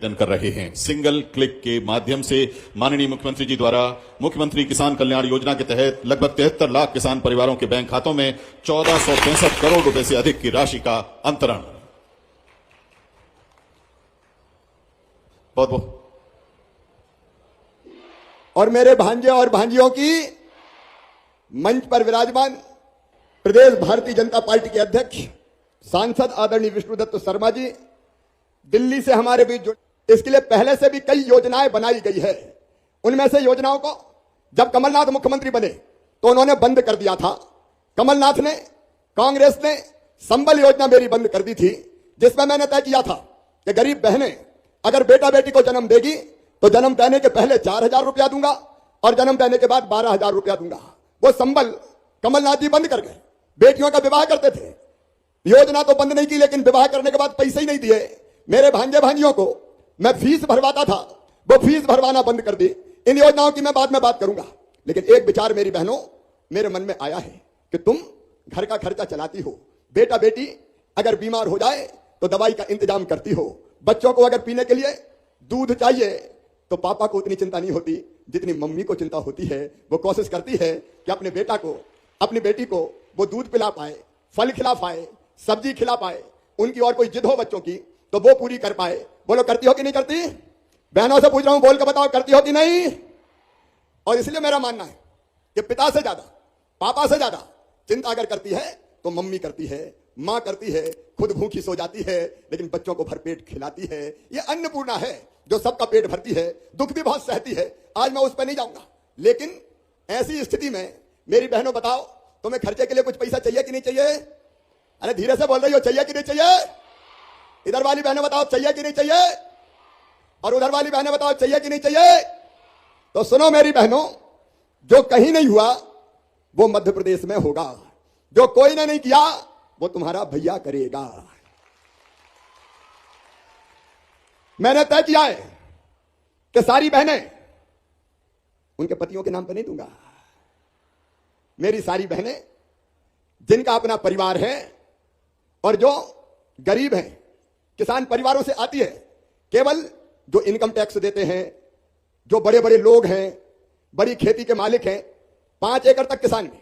निवेदन कर रहे हैं। सिंगल क्लिक के माध्यम से माननीय मुख्यमंत्री जी द्वारा मुख्यमंत्री किसान कल्याण योजना के तहत लगभग 73 लाख किसान परिवारों के बैंक खातों में 1465 करोड़ रुपए से अधिक की राशि का अंतरण। बहुत बहुत। और मेरे भांजे और भांजियों की मंच पर विराजमान प्रदेश भारतीय जनता पार्टी के अध्यक्ष सांसद आदरणीय विष्णुदत्त शर्मा जी दिल्ली से हमारे बीच जुड़े। इसके लिए पहले से भी कई योजनाएं बनाई गई है। उनमें से योजनाओं को जब कमलनाथ मुख्यमंत्री बने तो उन्होंने बंद कर दिया था। कमलनाथ ने, कांग्रेस ने संबल योजना मेरी बंद कर दी थी, जिसमें मैंने तय किया था कि गरीब बहनें अगर बेटा बेटी को जन्म देगी तो जन्म देने के पहले 4,000 रुपया दूंगा और जन्म देने के बाद 12,000 रुपया दूंगा। वो संबल कमलनाथ जी बंद कर गए। बेटियों का विवाह करते थे, योजना तो बंद नहीं की, लेकिन विवाह करने के बाद पैसे ही नहीं दिए। मेरे भांजे भांजियों को मैं फीस भरवाता था, वो फीस भरवाना बंद कर दी। इन योजनाओं की मैं बाद में बात करूंगा, लेकिन एक विचार मेरी बहनों मेरे मन में आया है कि तुम घर का खर्चा चलाती हो, बेटा बेटी अगर बीमार हो जाए तो दवाई का इंतजाम करती हो, बच्चों को अगर पीने के लिए दूध चाहिए तो पापा को उतनी चिंता नहीं होती जितनी मम्मी को चिंता होती है। वो कोशिश करती है कि अपने बेटा को, अपनी बेटी को वो दूध पिला पाए, फल खिला पाए, सब्जी खिला पाए, उनकी और कोई जिद हो बच्चों की तो वो पूरी कर पाए। बोलो करती हो कि नहीं करती? बहनों से पूछ रहा हूं, बोल के बताओ करती हो कि नहीं? और इसलिए मेरा मानना है कि पिता से ज्यादा, पापा से ज्यादा चिंता अगर करती है तो मम्मी करती है, मां करती है। खुद भूखी सो जाती है लेकिन बच्चों को भरपेट खिलाती है। ये अन्नपूर्णा है जो सबका पेट भरती है, दुख भी बहुत सहती है। आज मैं उस पर नहीं जाऊंगा, लेकिन ऐसी स्थिति में मेरी बहनों बताओ, तुम्हें खर्चे के लिए कुछ पैसा चाहिए कि नहीं चाहिए? अरे धीरे से बोल रही हो, चाहिए कि नहीं चाहिए? इधर वाली बहनें बताओ चाहिए कि नहीं चाहिए, और उधर वाली बहनें बताओ चाहिए कि नहीं चाहिए। तो सुनो मेरी बहनों, जो कहीं नहीं हुआ वो मध्य प्रदेश में होगा, जो कोई ने नहीं किया वो तुम्हारा भैया करेगा। मैंने तय किया है कि सारी बहनें, उनके पतियों के नाम पर नहीं दूंगा, मेरी सारी बहनें जिनका अपना परिवार है और जो गरीब हैं, किसान परिवारों से आती है, केवल जो इनकम टैक्स देते हैं, जो बड़े बड़े लोग हैं, बड़ी खेती के मालिक हैं, 5 एकड़ तक किसान में,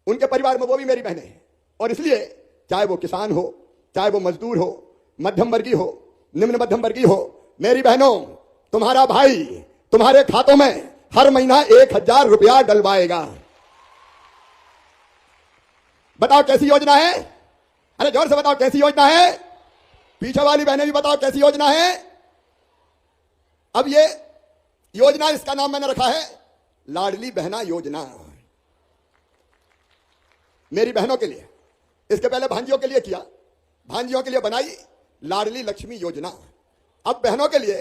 उनके परिवार में वो भी मेरी बहनें हैं। और इसलिए चाहे वो किसान हो, चाहे वो मजदूर हो, मध्यम वर्गीय हो, निम्न मध्यम वर्गीय हो, मेरी बहनों तुम्हारा भाई तुम्हारे खातों में हर महीना 1,000 रुपया डलवाएगा। बताओ कैसी योजना है? अरे जोर से बताओ कैसी योजना है? पीछे वाली बहनें भी बताओ कैसी योजना है? अब ये योजना, इसका नाम मैंने रखा है लाडली बहना योजना। मेरी बहनों के लिए, इसके पहले भांजियों के लिए किया, भांजियों के लिए बनाई लाडली लक्ष्मी योजना। अब बहनों के लिए,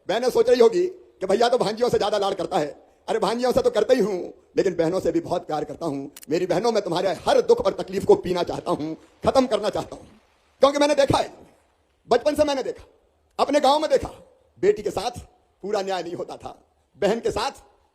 बहनें सोच रही होगी कि भैया तो भांजियों से ज्यादा लाड़ करता है। अरे भांजियों से तो करता ही हूं, लेकिन बहनों से भी बहुत प्यार करता हूं। मेरी बहनों, मैं तुम्हारे हर दुख और तकलीफ को पीना चाहता हूं, खत्म करना चाहता हूं। क्योंकि मैंने देखा है, बचपन से मैंने देखा, अपने गांव में देखा, बेटी के साथ पूरा न्याय नहीं होता था, बहन के साथ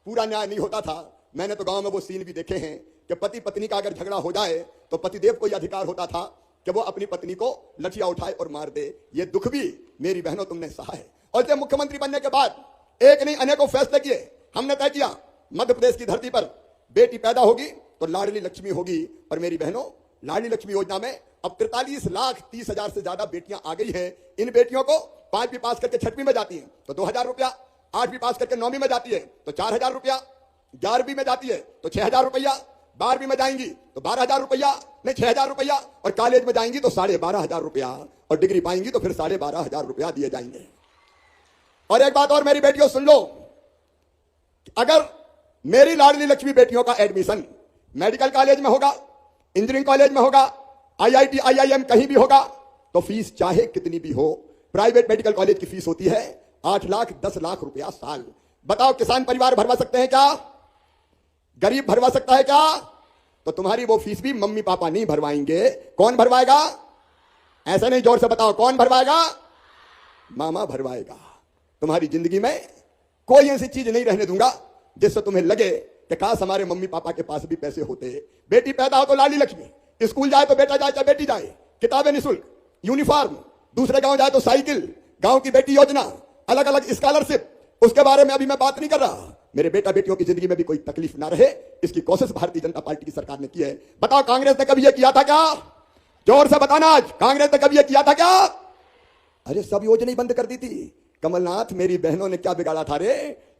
पूरा न्याय नहीं होता था। मैंने तो गांव में वो सीन भी देखे हैं कि पति पत्नी का अगर झगड़ा हो जाए तो पतिदेव को यह अधिकार होता था कि वो अपनी पत्नी को लठिया उठाए और मार दे। ये दुख भी मेरी बहनों तुमने सहा है। और जब मुख्यमंत्री बनने के बाद एक नहीं अनेकों फैसले किए। हमने तय किया मध्य प्रदेश की धरती पर बेटी पैदा होगी तो लाडली लक्ष्मी होगी। और मेरी बहनों, लाडली लक्ष्मी योजना में अब 43,30,000 से ज्यादा बेटियां आ गई हैं। इन बेटियों को 5वीं पास करके 6वीं में जाती है तो 2,000 रुपया, 8वीं पास करके 9वीं में जाती है तो 4,000 रुपया, 11वीं में जाती है तो 6,000 रुपया, 12वीं में जाएंगी तो 12,000 रुपया, नहीं 6,000 रुपया, और कॉलेज में जाएंगी तो 12,500 रुपया, और डिग्री पाएंगी तो फिर 12,500 रुपया दिए जाएंगे। और एक बात और मेरी बेटियों सुन लो, अगर मेरी लाडली लक्ष्मी बेटियों का एडमिशन मेडिकल कॉलेज में होगा, इंजीनियरिंग कॉलेज में होगा, IIT IIM कहीं भी होगा, तो फीस चाहे कितनी भी हो, प्राइवेट मेडिकल कॉलेज की फीस होती है 8 लाख 10 लाख रुपया साल। बताओ किसान परिवार भरवा सकते हैं क्या? गरीब भरवा सकता है क्या? तो तुम्हारी वो फीस भी मम्मी पापा नहीं भरवाएंगे। कौन भरवाएगा? ऐसा नहीं, जोर से बताओ कौन भरवाएगा? मामा भरवाएगा। तुम्हारी जिंदगी में कोई ऐसी चीज नहीं रहने दूंगा जिससे तुम्हें लगे कि काश हमारे मम्मी पापा के पास भी पैसे होते। बेटी पैदा हो तो लाडली लक्ष्मी, स्कूल जाए तो बेटा जाए चाहे बेटी जाए, किताबें निःशुल्क, यूनिफॉर्म, दूसरे गांव जाए तो साइकिल, गांव की बेटी योजना, अलग अलग स्कॉलरशिप, उसके बारे में अभी मैं बात नहीं कर रहा। मेरे बेटा बेटियों की जिंदगी में भी कोई तकलीफ ना रहे, इसकी कोशिश भारतीय जनता पार्टी की सरकार ने की है। बताओ कांग्रेस ने कभी यह किया था क्या? जोर से बताना, आज कांग्रेस ने कभी यह किया था क्या? अरे सब योजना बंद कर दी थी। कमलनाथ, मेरी बहनों ने क्या बिगाड़ा था रे?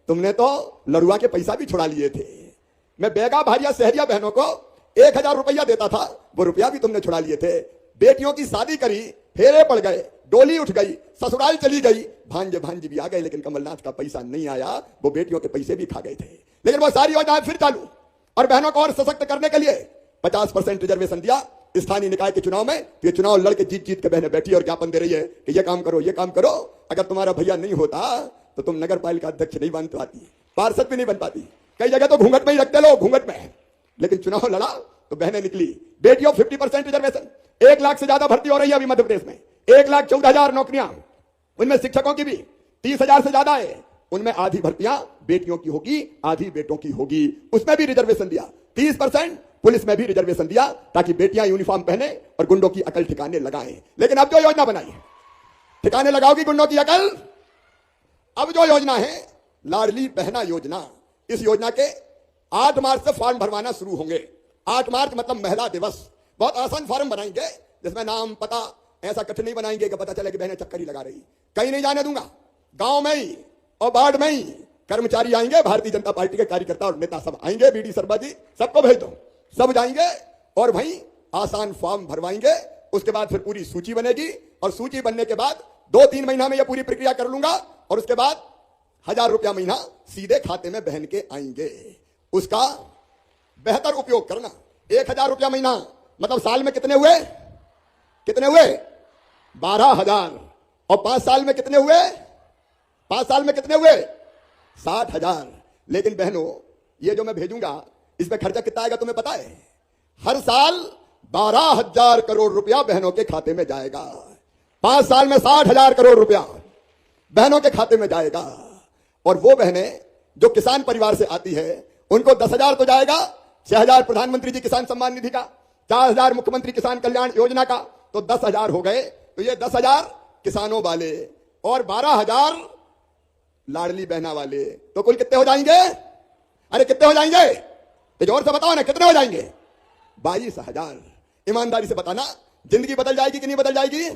तुमने तो लड़ुआ के पैसा भी छुड़ा लिए थे। मैं बेगा भारिया शहरिया बहनों को 1000 रुपया देता था, वो रुपया भी तुमने छुड़ा लिए थे। बेटियों की शादी करी, फेरे पड़ गए, डोली उठ गई, ससुराल चली गई, भांजे भांजी भी आ गए, लेकिन कमलनाथ का पैसा नहीं आया। वो बेटियों के पैसे भी खा गए थे। लेकिन वो सारी योजनाएं फिर चालू, और बहनों को और सशक्त करने के लिए 50% रिजर्वेशन दिया स्थानीय निकाय के चुनाव में। ये चुनाव लड़के जीत जीत के बहनें बैठी और ज्ञापन दे रही है कि ये काम करो, ये काम करो। अगर तुम्हारा भैया नहीं होता तो तुम नगर पालिका अध्यक्ष नहीं बन पाती, पार्षद भी नहीं बन पाती। कई जगह तो घूंघट में ही रखते लोग, घूंघट में। लेकिन चुनाव लड़ा तो बहनें निकली। बेटियों 50% रिजर्वेशन, 1 लाख से ज्यादा भर्ती हो रही है अभी मध्य प्रदेश में। 1,14,000 नौकरियां, उनमें शिक्षकों की भी 30,000 से ज्यादा है। उनमें आधी भर्तियां बेटियों की होगी, आधी बेटों की होगी। उसमें भी रिजर्वेशन दिया। 30% पुलिस में भी रिजर्वेशन दिया, ताकि बेटियां यूनिफॉर्म पहने और गुंडों की अकल ठिकाने लगाएं। लेकिन अब जो योजना बनाई, ठिकाने लगाओगी गुंडों की अकल। अब जो योजना है लाडली बहना योजना, इस योजना के 8 मार्च से फॉर्म भरवाना शुरू होंगे। 8 मार्च मतलब महिला दिवस। बहुत आसान फॉर्म बनाएंगे, जिसमें नाम पता, ऐसा कठिन नहीं बनाएंगे कि पता चले कि बहनें चक्कर ही लगा रही। कहीं नहीं जाने दूंगा। गांव में ही और वार्ड में ही कर्मचारी आएंगे, भारतीय जनता पार्टी के कार्यकर्ता और नेता सब आएंगे, बीडी शर्मा जी सबको भेज दो, सब जाएंगे और वहीं आसान फॉर्म भरवाएंगे। उसके बाद फिर पूरी सूची बनेगी, और सूची बनने के बाद 2-3 महीना में यह पूरी प्रक्रिया कर लूंगा, और उसके बाद 1000 रुपया महीना सीधे खाते में बहन के आएंगे। उसका बेहतर उपयोग करना। 1000 रुपया महीना मतलब साल में कितने हुए? कितने हुए? 12,000। और 5 साल में कितने हुए? 5 साल में कितने हुए? 60,000। लेकिन बहनों, ये जो मैं भेजूंगा, इसमें खर्चा कितना आएगा तुम्हें पता है? हर साल 12,000 करोड़ रुपया बहनों के खाते में जाएगा। 5 साल में 60,000 करोड़ रुपया बहनों के खाते में जाएगा। और वो बहनें जो किसान परिवार से आती है, उनको 10,000 तो जाएगा। 6,000 प्रधानमंत्री जी किसान सम्मान निधि का, 4,000 मुख्यमंत्री किसान कल्याण योजना का, तो 10,000 हो गए। तो ये 10,000 किसानों वाले और 12,000 लाडली बहना वाले, तो कुल कितने हो जाएंगे? अरे कितने हो जाएंगे? तो जोर से बताओ ना, कितने हो जाएंगे? 22,000। ईमानदारी से बताना, जिंदगी बदल जाएगी कि नहीं बदल जाएगी?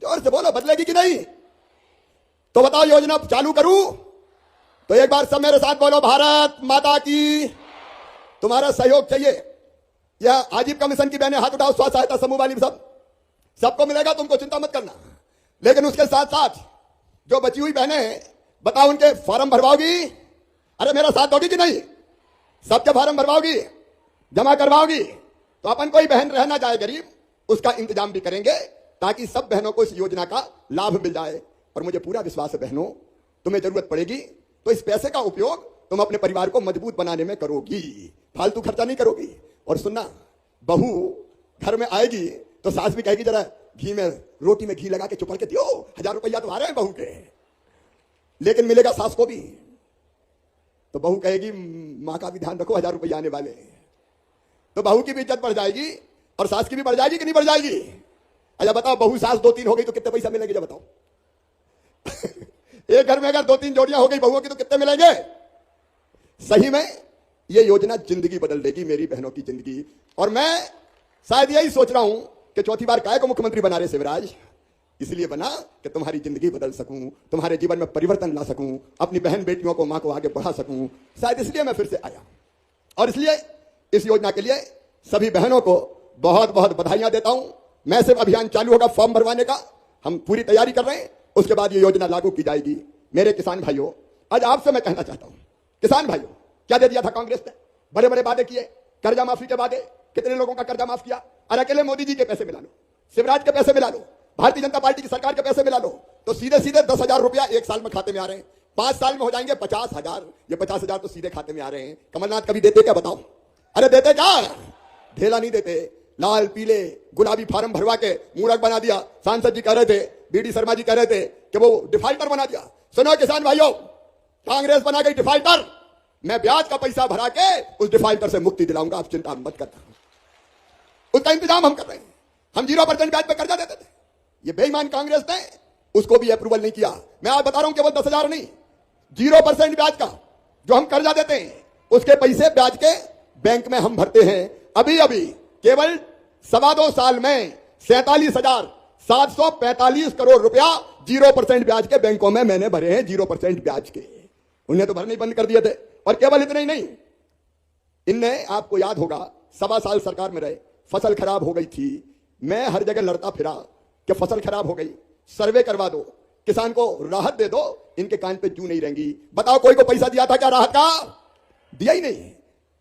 जोर से बोलो, बदलेगी कि नहीं? तो बताओ, योजना चालू करूं? तो एक बार सब मेरे साथ बोलो, भारत माता की। तुम्हारा सहयोग चाहिए। यह आजीविका मिशन की बहनें हाथ उठाओ, स्व सहायता समूह वाली सबको मिलेगा, तुमको चिंता मत करना। लेकिन उसके साथ साथ जो बची हुई बहनें हैं, बताओ उनके फॉर्म भरवाओगी? अरे मेरा साथ दोगी कि नहीं? सबके फॉर्म भरवाओगी, जमा करवाओगी? तो अपन कोई बहन रह ना जाए गरीब, उसका इंतजाम भी करेंगे, ताकि सब बहनों को इस योजना का लाभ मिल जाए। और मुझे पूरा विश्वास है बहनों, तुम्हें जरूरत पड़ेगी तो इस पैसे का उपयोग तुम अपने परिवार को मजबूत बनाने में करोगी, फालतू खर्चा नहीं करोगी। और सुनना, बहू घर में आएगी तो सास भी कहेगी, जरा घी में, रोटी में घी लगा के चुपड़ के दियो, 1000 रुपया तो आ रहे हैं बहू के, लेकिन मिलेगा सास को भी। तो बहू कहेगी, मां का भी ध्यान रखो, 1000 रुपया आने वाले। तो बहू की भी इज्जत बढ़ जाएगी और सास की भी बढ़ जाएगी कि नहीं बढ़ जाएगी? अच्छा बताओ, बहू सास 2-3 हो गई तो कितने पैसा मिलेंगे? जब बताओ एक घर में अगर 2-3 जोड़ियां हो गई बहुओं की तो कितने मिलेंगे? सही में ये योजना जिंदगी बदल देगी, मेरी बहनों की जिंदगी। और मैं शायद यही सोच रहा हूं कि चौथी बार काय को मुख्यमंत्री बना रहे शिवराज, इसलिए बना कि तुम्हारी जिंदगी बदल सकूं, तुम्हारे जीवन में परिवर्तन ला सकूं, अपनी बहन बेटियों को, मां को आगे बढ़ा सकूं। शायद इसलिए मैं फिर से आया। और इसलिए इस योजना के लिए सभी बहनों को बहुत बहुत बधाइयां देता हूं। मैं सिर्फ अभियान चालू होगा फॉर्म भरवाने का, हम पूरी तैयारी कर रहे हैं। उसके बाद ये योजना लागू की जाएगी। मेरे किसान भाइयों, आज आपसे मैं कहना चाहता हूं, किसान भाइयों, क्या दे दिया था कांग्रेस ने? बड़े बड़े वादे किए, कर्जा माफी के वादे, कितने लोगों का कर्जा माफ किया? और अकेले मोदी जी के पैसे मिला लो, शिवराज के पैसे मिला लो, भारतीय जनता पार्टी की सरकार के पैसे मिला लो, तो सीधे सीधे 10,000 रुपया एक साल में खाते में आ रहे हैं। 5 साल में हो जाएंगे 50,000। ये 50,000 तो सीधे खाते में आ रहे हैं। कमलनाथ कभी देते क्या बताओ? अरे देते क्या? ढेला नहीं देते। लाल पीले गुलाबी फार्म भरवा के मूर्ख बना दिया। सांसद जी कह रहे थे, बीडी शर्मा जी कह रहे थे कि वो डिफाल्टर बना दिया। सुनो किसान भाइयों, कांग्रेस बना गई डिफाल्टर। मैं ब्याज का पैसा भरा के उस डिफाल्टर से मुक्ति दिलाऊंगा, आप चिंता मत करना। उसका इंतजाम हम कर रहे हैं। हम 0% ब्याज पे कर्जा देते थे। ये बेईमान कांग्रेस ने उसको भी अप्रूवल नहीं किया। मैं आज बता रहा हूं केवल 10,000 नहीं, 0% ब्याज का जो हम कर्जा देते हैं उसके पैसे ब्याज के बैंक में हम भरते हैं। अभी अभी केवल 2.25 साल में 47,745 करोड़ रुपया 0% ब्याज के बैंकों में मैंने भरे हैं, 0% ब्याज के। उन्हें तो भरने ही बंद कर दिए थे। और केवल इतने ही नहीं, इनने, आपको याद होगा 1.25 साल सरकार में रहे, फसल खराब हो गई थी, मैं हर जगह लड़ता फिरा कि फसल खराब हो गई, सर्वे करवा दो, किसान को राहत दे दो, इनके कान पे जू नहीं रहेंगी। बताओ कोई को पैसा दिया था क्या राहत का? दिया ही नहीं।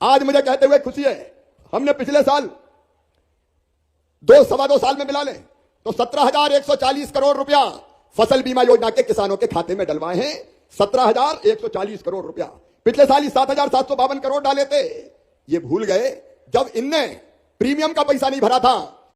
आज मुझे कहते हुए खुशी है, हमने पिछले साल 2.25 साल में मिला लें तो 17,140 करोड़ रुपया फसल बीमा योजना के किसानों के खाते में डलवाए हैं। 17,140 करोड़ रुपया। पिछले साल ही 7,752 करोड़ डाले थे। ये भूल गए जब इनने प्रीमियम का पैसा नहीं भरा था